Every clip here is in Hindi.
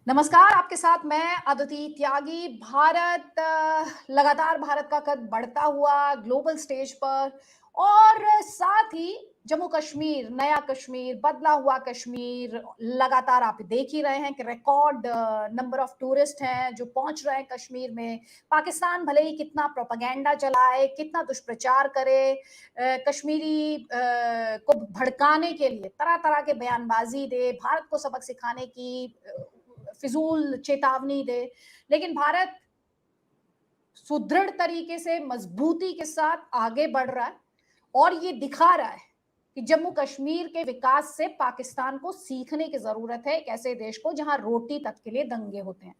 नमस्कार, आपके साथ मैं अदिति त्यागी। लगातार भारत का कद बढ़ता हुआ ग्लोबल स्टेज पर और साथ ही जम्मू कश्मीर, नया कश्मीर, बदला हुआ कश्मीर, लगातार आप देख ही रहे हैं कि रिकॉर्ड नंबर ऑफ टूरिस्ट हैं जो पहुंच रहे हैं कश्मीर में। पाकिस्तान भले ही कितना प्रोपेगेंडा चलाए, कितना दुष्प्रचार करे, कश्मीरी को भड़काने के लिए तरह तरह के बयानबाजी दे, भारत को सबक सिखाने की फिजूल चेतावनी दे, लेकिन भारत सुदृढ़ तरीके से मजबूती के साथ आगे बढ़ रहा है और ये दिखा रहा है कि जम्मू कश्मीर के विकास से पाकिस्तान को सीखने की जरूरत है, एक ऐसे देश को जहां रोटी तक के लिए दंगे होते हैं।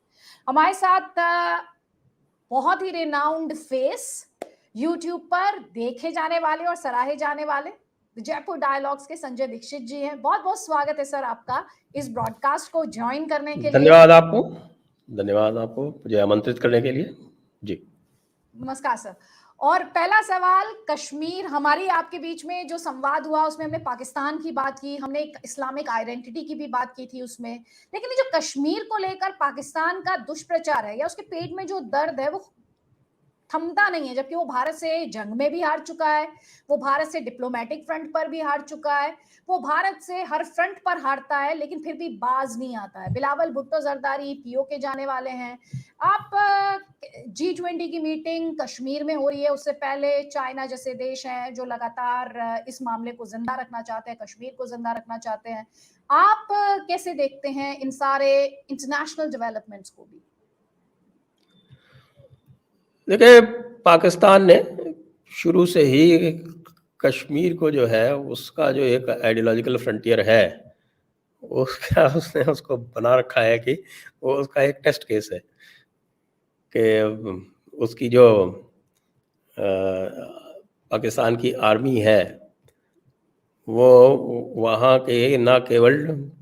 हमारे साथ बहुत ही रिनाउंड फेस, यूट्यूब पर देखे जाने वाले और सराहे जाने वाले जयपुर डायलॉग्स के संजय दीक्षित जी हैं। बहुत बहुत स्वागत है सर आपका इस ब्रॉडकास्ट को ज्वाइन करने के लिए। धन्यवाद आपको मुझे आमंत्रित करने के लिए। जी नमस्कार सर। और पहला सवाल, कश्मीर, हमारी आपके बीच में जो संवाद हुआ उसमें हमने पाकिस्तान की बात की, हमने एक इस्लामिक आइडेंटिटी की भी बात की थी उसमें, लेकिन ये जो कश्मीर को लेकर पाकिस्तान का दुष्प्रचार है या उसके पेट में जो दर्द है वो थमता नहीं है, जबकि वो भारत से जंग में भी हार चुका है, वो भारत से डिप्लोमेटिक फ्रंट पर भी हार चुका है, वो भारत से हर फ्रंट पर हारता है लेकिन फिर भी बाज नहीं आता है। बिलावल भुट्टो जरदारी पीओके जाने वाले हैं। आप G20 की मीटिंग कश्मीर में हो रही है, उससे पहले चाइना जैसे देश हैं जो लगातार इस मामले को जिंदा रखना चाहते हैं, कश्मीर को जिंदा रखना चाहते हैं। आप कैसे देखते हैं इन सारे इंटरनेशनल डेवलपमेंट्स को भी? देखिए, पाकिस्तान ने शुरू से ही कश्मीर को जो है उसका जो एक आइडियोलॉजिकल फ्रंटियर है उसने उसको बना रखा है कि वो उसका एक टेस्ट केस है कि उसकी जो पाकिस्तान की आर्मी है वो वहाँ के ना केवल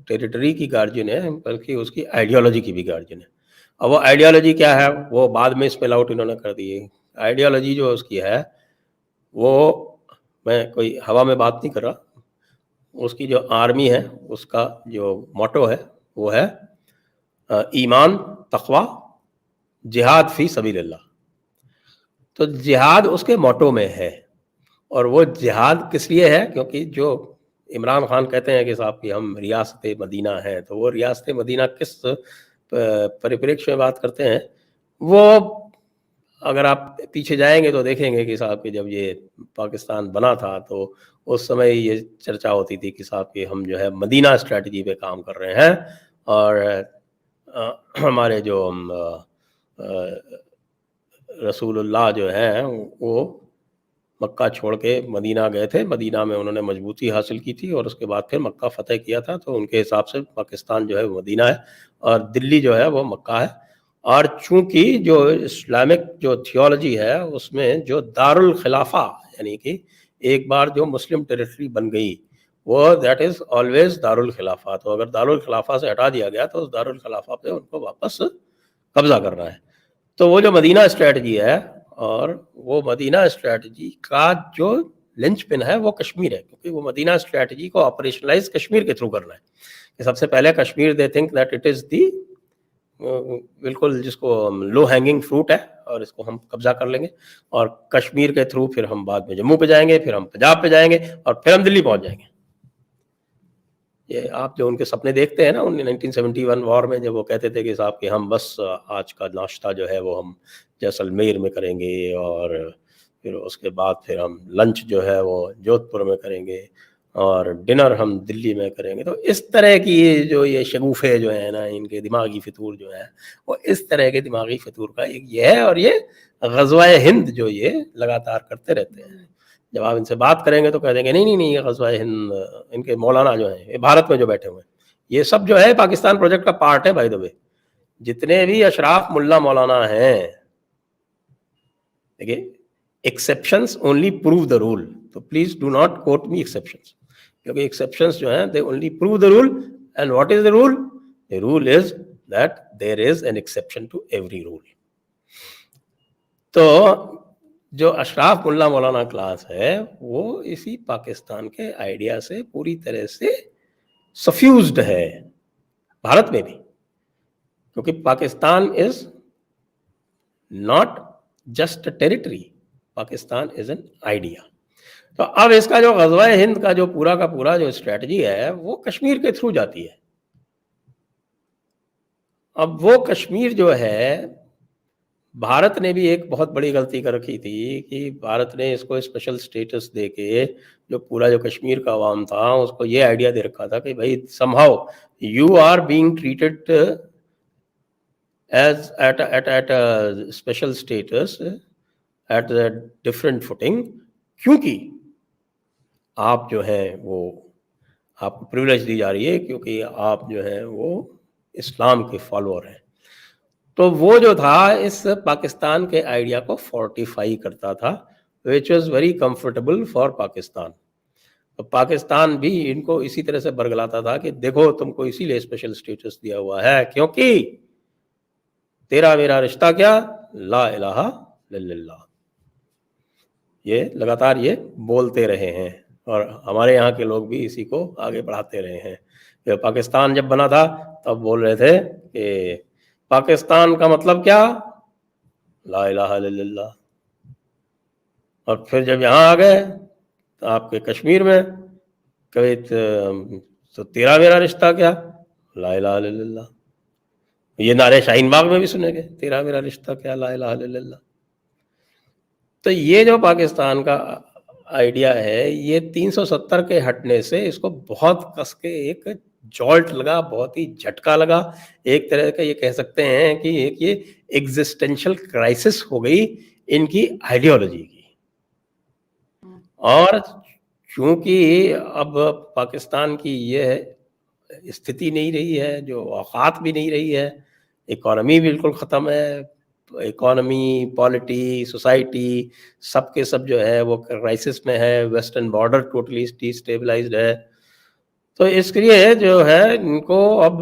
टेरिटरी की गार्जियन है बल्कि उसकी आइडियोलॉजी की भी गार्जियन है। अब वो आइडियोलॉजी क्या है वो बाद में स्पेल आउट इन्होंने कर दी है। आइडियोलॉजी जो उसकी है वो, मैं कोई हवा में बात नहीं कर रहा, उसकी जो आर्मी है उसका जो मोटो है वो है ईमान, तक़वा, जिहाद फी सबीलिल्लाह। तो जिहाद उसके मोटो में है और वो जिहाद किस लिए है, क्योंकि जो इमरान खान कहते हैं कि साहब कि हम रियासत मदीना हैं, तो वो रियासत मदीना किस परिप्रेक्ष्य में बात करते हैं, वो अगर आप पीछे जाएंगे तो देखेंगे कि साहब कि जब ये पाकिस्तान बना था तो उस समय ये चर्चा होती थी कि साहब कि हम जो है मदीना स्ट्रैटेजी पे काम कर रहे हैं और हमारे जो रसूलुल्लाह जो हैं वो मक्का छोड़ के मदीना गए थे, मदीना में उन्होंने मजबूती हासिल की थी और उसके बाद फिर मक्का फ़तेह किया था। तो उनके हिसाब से पाकिस्तान जो है वो मदीना है और दिल्ली जो है वो मक्का है। और चूँकि जो इस्लामिक जो थियोलॉजी है उसमें जो दारुल खिलाफा यानी कि एक बार जो मुस्लिम टेरिटरी बन गई वो दैट इज़ ऑलवेज दारुल खिलाफा। तो अगर दारुल खिलाफा से हटा दिया गया तो उस दारुल खिलाफा पे उनको वापस कब्जा करना है। तो वो जो मदीना स्ट्रैटेजी है और वो मदीना स्ट्रैटेजी का जो लिंचपिन है वो कश्मीर है, क्योंकि वो मदीना स्ट्रैटेजी को ऑपरेशनलाइज कश्मीर के थ्रू करना है कि सबसे पहले Kashmir they think that it is the बिल्कुल जिसको लो हैंगिंग फ्रूट है और इसको हम कब्जा कर लेंगे और कश्मीर के थ्रू फिर हम बाद में जम्मू पे जाएंगे, फिर हम पंजाब पे जाएंगे और फिर हम दिल्ली पहुंच जाएंगे। ये आप जो उनके सपने देखते हैं ना 1971 वॉर में, जब वो कहते थे कि साहब कि हम बस आज का नाश्ता जो है वो हम जैसलमेर में करेंगे और फिर उसके बाद फिर हम लंच जो है वो जोधपुर में करेंगे और डिनर हम दिल्ली में करेंगे। तो इस तरह की जो ये शगुफे जो है ना, इनके दिमागी फितूर जो है वो इस तरह के दिमागी फितूर का एक ये है। और ये ग़ज़वा हिंद जो ये लगातार करते रहते हैं, जब आप इनसे बात करेंगे तो कह देंगे नहीं नहीं नहीं ये ग़ज़वा हिंद, इनके मौलाना जो हैं ये भारत में जो बैठे हुए हैं ये सब जो है पाकिस्तान प्रोजेक्ट का पार्ट है। बाय द वे जितने भी अशराफ मुल्ला मौलाना हैं, देखिए exceptions only prove the rule, तो please do not quote me exceptions, क्योंकि एक्सेप्शंस जो हैं they only prove the rule. And what is the rule? The rule is that there is an exception to every rule. तो जो अशराफ मुल्ला मौलाना क्लास है वो इसी पाकिस्तान के आइडिया से पूरी तरह से सफ्यूज्ड है, भारत में भी। क्योंकि Pakistan is not just territory, Pakistan is an idea. तो अब इसका जो ग़ज़वा हिंद का पूरा जो स्ट्रेटजी है वो कश्मीर के थ्रू जाती है। अब वो कश्मीर जो है, भारत ने भी एक बहुत बड़ी गलती कर रखी थी कि भारत ने इसको स्पेशल स्टेटस देके जो पूरा जो कश्मीर का अवाम था उसको ये आइडिया दे रखा था कि भाई somehow you are being treated as at a special status at the different footing, क्योंकि आप जो हैं वो आपको प्रिविलेज दी जा रही है, क्योंकि आप जो हैं वो इस्लाम के फॉलोअर हैं। तो वो जो था इस पाकिस्तान के आइडिया को फोर्टिफाई करता था, which was very comfortable for Pakistan. तो पाकिस्तान भी इनको इसी तरह से बरगलाता था कि देखो तुमको इसीलिए स्पेशल स्टेटस दिया हुआ है क्योंकि तेरा मेरा रिश्ता क्या, ला इलाहा इल्लल्लाह। ये लगातार ये बोलते रहे हैं और हमारे यहाँ के लोग भी इसी को आगे बढ़ाते रहे हैं। पाकिस्तान जब बना था तब बोल रहे थे कि पाकिस्तान का मतलब क्या, ला इलाहा इल्लल्लाह। और फिर जब यहाँ आ गए तो आपके कश्मीर में कभी तो तेरा मेरा रिश्ता क्या, ला इलाहा इल्लल्लाह। ये नारे शाहीन बाग में भी सुनेंगे, तेरा मेरा रिश्ता क्या, ला इलाहा इल्लल्लाह। तो ये जो पाकिस्तान का आइडिया है, ये 370 के हटने से इसको बहुत कस के एक जॉल्ट लगा, बहुत ही झटका लगा। एक तरह का ये कह सकते हैं कि एक ये एग्जिस्टेंशियल क्राइसिस हो गई इनकी आइडियोलॉजी की। और चूंकि अब पाकिस्तान की ये स्थिति नहीं रही है, जो औकात भी नहीं रही है, इकोनॉमी बिल्कुल ख़त्म है, इकोनॉमी, पॉलिटी, सोसाइटी सब के सब जो है वो क्राइसिस में है, वेस्टर्न बॉर्डर टोटली डिस्टेबलाइज्ड है। तो इसके लिए जो है इनको अब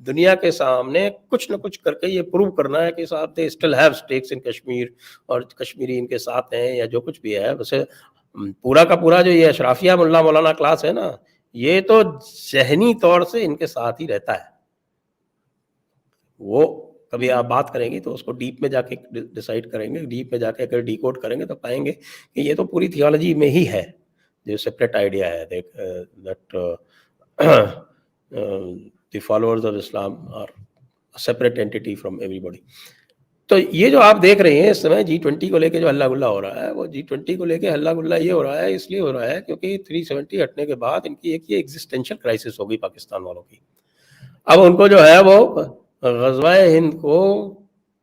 दुनिया के सामने कुछ न कुछ करके ये प्रूव करना है कि साहब दे स्टिल हैव स्टेक्स इन कश्मीर और कश्मीरी इनके साथ हैं या जो कुछ भी है। वैसे पूरा का पूरा जो ये अशराफिया मुल्ला मौलाना क्लास है ना, ये तो ज़हनी तौर से इनके साथ ही रहता है। वो कभी आप बात करेंगे तो उसको डीप में जाके डिसाइड करेंगे, डीप में जाके अगर डिकोड करेंगे तो पाएंगे कि ये तो पूरी थियोलॉजी में ही है, जो सेपरेट आइडिया है that the followers of Islam are a separate entity from everybody। तो ये जो आप देख रहे हैं इस समय G20 को लेके जो हल्ला गुल्ला हो रहा है, वो G20 को लेके हल्ला गुल्ला ये हो रहा है, इसलिए हो रहा है क्योंकि 370 हटने के बाद इनकी एक ये एग्जिस्टेंशियल क्राइसिस हो गई पाकिस्तान वालों की। अब उनको जो है वो ग़ज़वा हिंद को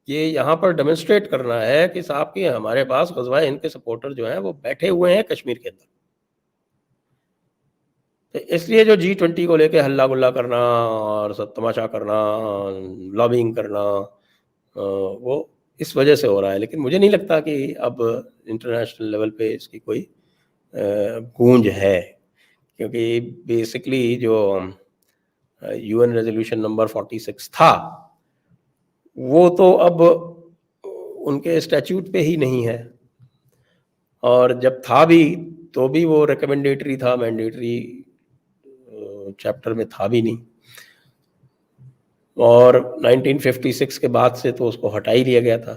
ये यहाँ पर डेमोन्स्ट्रेट करना है कि साहब कि हमारे पास ग़ज़वा हिंद के सपोर्टर जो हैं वो बैठे हुए हैं कश्मीर के अंदर। तो इसलिए जो G20 को लेके हल्ला गुल्ला करना और सब तमाशा करना, लॉबिंग करना, वो इस वजह से हो रहा है। लेकिन मुझे नहीं लगता कि अब इंटरनेशनल लेवल पे इसकी कोई गूंज है, क्योंकि बेसिकली जो UN रेजोल्यूशन नंबर 46 था वो तो अब उनके स्टैट्यूट पे ही नहीं है, और जब था भी तो भी वो रिकमेंडेटरी था, मैंडेटरी चैप्टर में था भी नहीं। और 1956 के बाद से तो उसको हटा ही दिया गया था।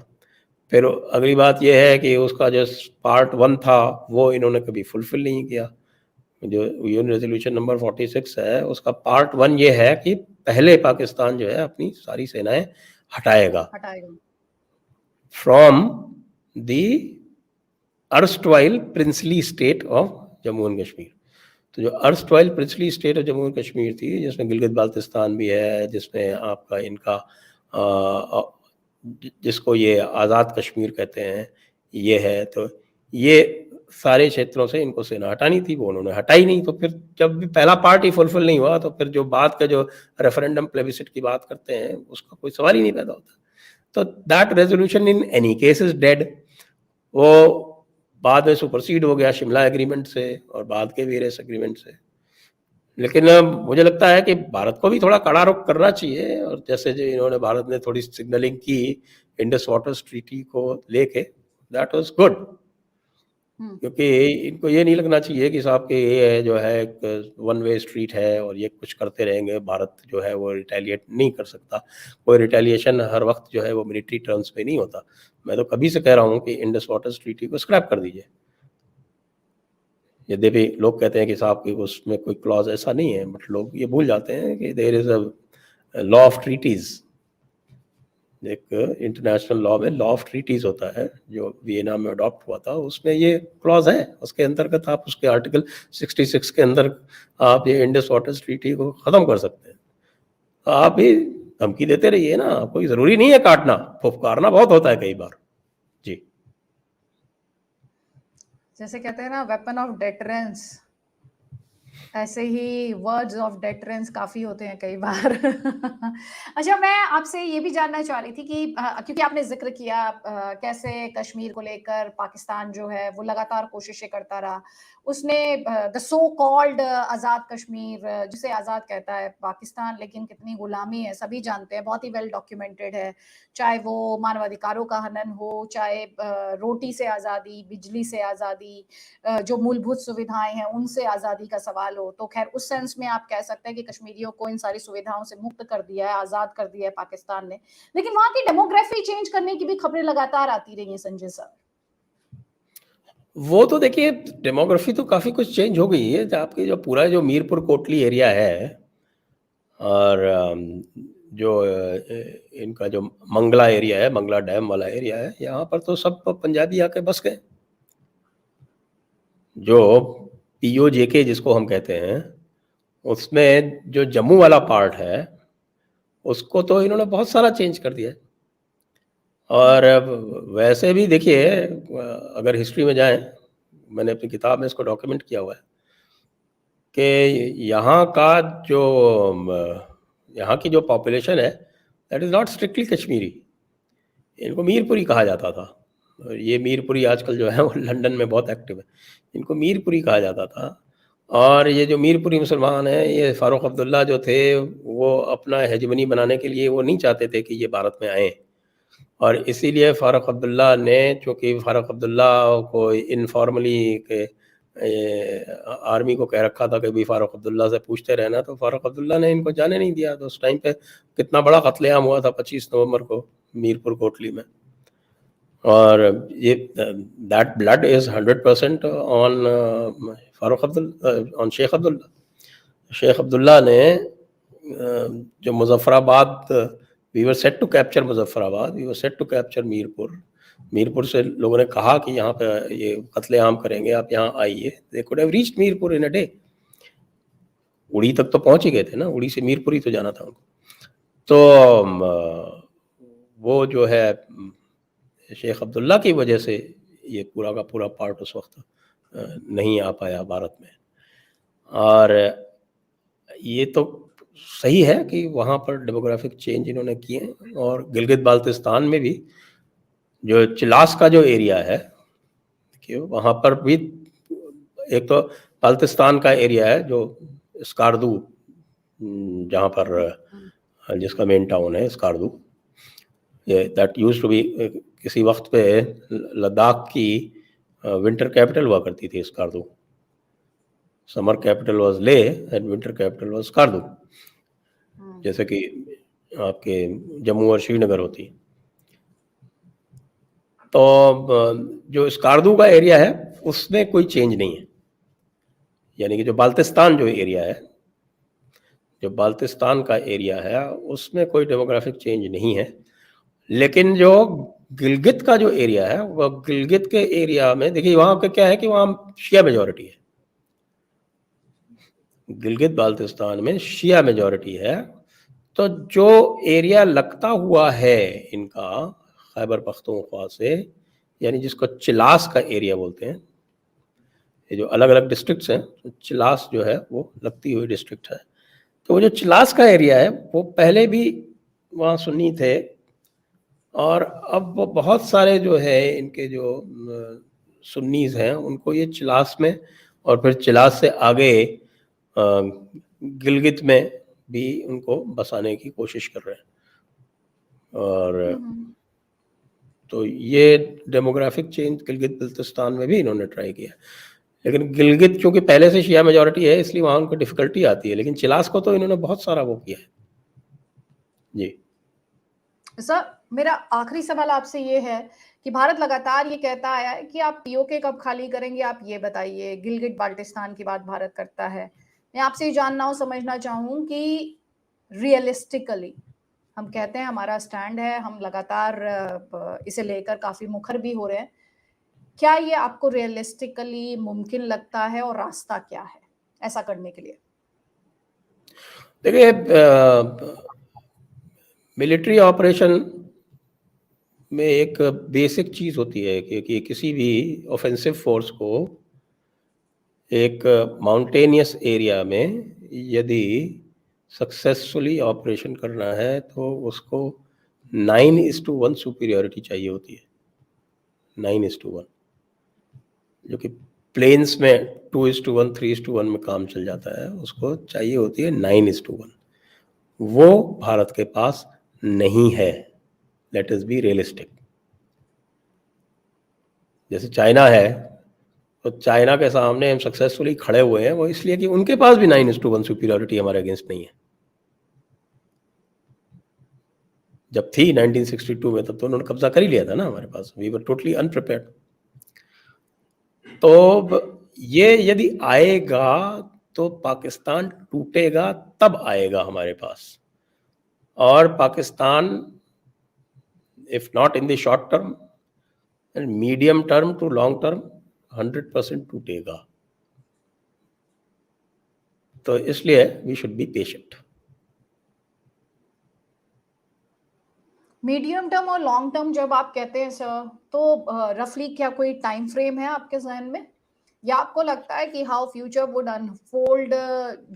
फिर अगली बात यह है कि उसका जो पार्ट 1 था वो इन्होंने कभी फुलफिल नहीं किया। जो यूएन रेजोल्यूशन नंबर 46 है उसका पार्ट 1 ये है कि पहले पाकिस्तान जो है अपनी सारी सेनाएं हटाएगा from the erstwhile princely state of Jammu and Kashmir. तो जो erstwhile princely state of Jammu and Kashmir थी, जिसमें गिलगित बाल्तिस्तान भी है, जिसमें आपका इनका जिसको ये आज़ाद कश्मीर कहते हैं ये है, तो ये सारे क्षेत्रों से इनको सेना हटानी थी, वो उन्होंने हटाई नहीं। तो फिर जब भी पहला पार्ट ही फुलफिल नहीं हुआ तो फिर जो बाद का जो रेफरेंडम प्लेबिसिट की बात करते हैं उसका कोई सवाल ही नहीं पैदा होता। तो that resolution in any case is dead. वो बाद में सुपरसीड हो गया शिमला एग्रीमेंट से और बाद के वेरियस एग्रीमेंट से। लेकिन मुझे लगता है कि भारत को भी थोड़ा कड़ा रुख करना चाहिए, और जैसे जो इन्होंने भारत ने थोड़ी सिग्नलिंग की इंडस वाटर्स ट्रीटी को लेके, दैट वाज गुड। क्योंकि इनको ये नहीं लगना चाहिए कि साहब कि ये जो है एक वन वे स्ट्रीट है और ये कुछ करते रहेंगे, भारत जो है वो रिटेलिएट नहीं कर सकता। कोई रिटेलिएशन हर वक्त जो है वो मिलिट्री टर्म्स पे नहीं होता। मैं तो कभी से कह रहा हूँ कि इंडस वाटर ट्रीटी को स्क्रैप कर दीजिए। यद्यपि लोग कहते हैं कि साहब कि उसमें कोई क्लॉज ऐसा नहीं है, बट लोग ये भूल जाते हैं कि there is a law of treaties. एक इंटरनेशनल लॉ में लॉ ऑफ ट्रीटीज होता है जो वियना में अडॉप्ट हुआ था, उसमें ये क्लॉज है। उसके अंतर्गत आप उसके आर्टिकल 66 के अंदर आप ये इंडस वाटर ट्रीटी को ख़त्म कर सकते हैं। आप भी धमकी देते रहिए ना, कोई ज़रूरी नहीं है काटना, फुफकारना बहुत होता है कई बार। जी, जैसे कहते हैं ना, वेपन ऑफ डेटरेंस, ऐसे ही वर्ड्स ऑफ डेटरेंस काफ़ी होते हैं कई बार। अच्छा, मैं आपसे ये भी जानना चाह रही थी कि क्योंकि आपने ज़िक्र किया कैसे कश्मीर को लेकर पाकिस्तान जो है वो लगातार कोशिशें करता रहा। उसने the so called Azad Kashmir, जिसे आज़ाद कहता है पाकिस्तान, लेकिन कितनी गुलामी है सभी जानते हैं, बहुत ही वेल डॉक्यूमेंटेड है। चाहे वो मानवाधिकारों का हनन हो, चाहे रोटी से आज़ादी, बिजली से आज़ादी, जो मूलभूत सुविधाएँ हैं, उनसे आज़ादी का सवाल हो। तो ख़ैर उस सेंस में आप कह सकते हैं कि कश्मीरियों को इन सारी सुविधाओं से मुक्त कर दिया है, आज़ाद कर दिया है पाकिस्तान ने। लेकिन वहाँ की डेमोग्राफ़ी चेंज करने की भी खबरें लगातार आती रही हैं संजय सर। वो तो देखिए डेमोग्राफी तो काफ़ी कुछ चेंज हो गई है। आपके जो पूरा जो मीरपुर कोटली एरिया है और जो इनका जो मंगला एरिया है, मंगला डैम वाला एरिया है, यहाँ पर तो सब पंजाबी आके बस गए। जो पीओजेके जिसको हम कहते हैं, उसमें जो जम्मू वाला पार्ट है, उसको तो इन्होंने बहुत सारा चेंज कर दिया है। और वैसे भी देखिए अगर हिस्ट्री में जाएं, मैंने अपनी किताब में इसको डॉक्यूमेंट किया हुआ है कि यहाँ का जो यहाँ की जो पॉपुलेशन है that is not strictly Kashmiri. इनको मीरपुरी कहा जाता था। और ये मीरपुरी आजकल जो है वो लंदन में बहुत एक्टिव है। इनको मीरपुरी कहा जाता था। और ये जो मीरपुरी मुसलमान हैं, ये फ़ारूक अब्दुल्ला जो थे, वो अपना हेजेमनी बनाने के लिए वो नहीं चाहते थे कि ये भारत में आएँ। और इसीलिए फ़ारूक अब्दुल्ला ने, चूँकि फ़ारूक अब्दुल्ला को इनफॉर्मली के आर्मी को कह रखा था कि भाई फ़ारूक अब्दुल्ला से पूछते रहना, तो फ़ारूक अब्दुल्ला ने इनको जाने नहीं दिया। तो उस टाइम पे कितना बड़ा कत्लेआम हुआ था 25 नवंबर को मीरपुर कोटली में। और ये that blood is 100% on Farooq on Sheikh Abdullah. Sheikh Abdullah ने जो Muzaffarabad, we were set to capture Muzaffarabad, we were set to capture Mirpur. Mirpur से लोगों ने कहा कि यहाँ पे ये कत्लेआम करेंगे, आप यहाँ आइए। They could have reached Mirpur in a day. उड़ी तक तो पहुँच ही गए थे ना, उड़ी से मीरपुर ही तो जाना था उनको। तो वो जो है शेख अब्दुल्ला की वजह से ये पूरा का पूरा पार्ट उस वक्त नहीं आ पाया भारत में। और ये तो सही है कि वहाँ पर डेमोग्राफिक चेंज इन्होंने किए हैं। और गिलगित बाल्टिस्तान में भी जो चिलास का जो एरिया है कि वहाँ पर भी एक तो बाल्टिस्तान का एरिया है जो स्कार्दू, जहाँ पर जिसका मेन टाउन है स्कार्दू, ये दैट यूज्ड टू बी, किसी वक्त पे लद्दाख की विंटर कैपिटल हुआ करती थी स्कार्दू। समर कैपिटल वाज ले and winter capital was Skardu, जैसे कि आपके जम्मू और श्रीनगर होती। तो जो स्कार्दू का एरिया है उसमें कोई चेंज नहीं है। यानी कि जो बाल्टिस्तान जो एरिया है, जो बाल्टिस्तान का एरिया है, उसमें कोई डेमोग्राफिक चेंज नहीं है। लेकिन जो गिलगित का जो एरिया है, वह गिलगित के एरिया में देखिए वहाँ पे क्या है कि वहाँ शिया मेजॉरिटी है। गिलगित बाल्टिस्तान में शिया मेजॉरिटी है। तो जो एरिया लगता हुआ है इनका खैबर पख्तूनख्वा से, यानी जिसको चिलास का एरिया बोलते हैं, ये जो अलग अलग डिस्ट्रिक्ट्स हैं, तो चिलास जो है वो लगती हुई डिस्ट्रिक्ट है। तो वो जो चिलास का एरिया है वो पहले भी वहाँ सुन्नी थे। और अब वो बहुत सारे जो है इनके जो सुन्नीस हैं उनको ये चिलास में और फिर चिलास से आगे गिलगित में भी उनको बसाने की कोशिश कर रहे हैं। और तो ये डेमोग्राफिक चेंज गिलगित बल्तिस्तान में भी इन्होंने ट्राई किया, लेकिन गिलगित क्योंकि पहले से शिया मेजॉरिटी है इसलिए वहाँ उनको डिफिकल्टी आती है, लेकिन चिलास को तो इन्होंने बहुत सारा वो किया है। जी सर, मेरा आखिरी सवाल आपसे ये है कि भारत लगातार ये कहता आया है कि आप पीओके कब खाली करेंगे, आप ये बताइए। गिलगिट बाल्टिस्तान की बात भारत करता है। मैं आपसे ये जानना और समझना चाहूँ कि रियलिस्टिकली हम कहते हैं हमारा स्टैंड है, हम लगातार इसे लेकर काफ़ी मुखर भी हो रहे हैं। क्या ये आपको रियलिस्टिकली मुमकिन लगता है और रास्ता क्या है ऐसा करने के लिए? देखिए, मिलिट्री ऑपरेशन में एक बेसिक चीज़ होती है कि किसी भी ऑफेंसिव फोर्स को एक माउंटेनियस एरिया में यदि सक्सेसफुली ऑपरेशन करना है तो उसको 9:1 सुपीरियरिटी चाहिए होती है। 9:1, जो कि प्लेन्स में 2:1, 3:1 में काम चल जाता है, उसको चाहिए होती है 9:1। वो भारत के पास नहीं है। Let us be realistic. जैसे चाइना है, तो चाइना के सामने हम सक्सेसफुली खड़े हुए हैं, वो इसलिए कि उनके पास भी 9:1 सुपीरियरिटी हमारे अगेंस्ट नहीं है। जब थी 1962 में, तब तो उन्होंने कब्जा कर ही लिया था ना हमारे पास। We were totally अनप्रिपेयर्ड। तो ये यदि आएगा तो पाकिस्तान टूटेगा, तब आएगा हमारे पास। और Pakistan if not in the short term and medium term to long term 100% टूटेगा। तो इसलिए we should be patient. Medium term और लॉन्ग टर्म जब आप कहते हैं सर, तो रफली क्या कोई टाइम फ्रेम है आपके ज़हन में? या आपको लगता है कि हाउ फ्यूचर वुड अनफोल्ड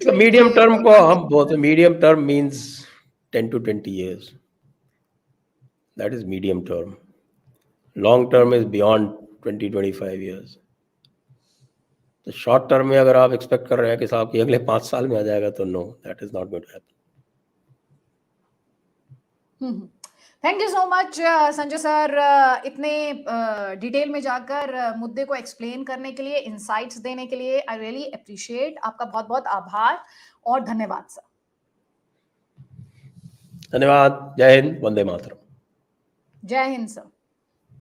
जो मीडियम इनके टर्म को हम बोलते हैं, medium term means 10 to 20 years. That is medium term. Long term is beyond 20-25 years. तो शॉर्ट टर्म में अगर आप एक्सपेक्ट कर रहे हैं कि साहब कि अगले 5 साल में आ जाएगा, तो no, that is not going to happen. Thank you so much Sanjay sir, इतने डिटेल में जाकर मुद्दे को एक्सप्लेन करने के लिए, इनसाइट्स देने के लिए। I really appreciate. आपका बहुत बहुत आभार और धन्यवाद सर। धन्यवाद। जय हिंद, वंदे मातरम। जय हिंद सर।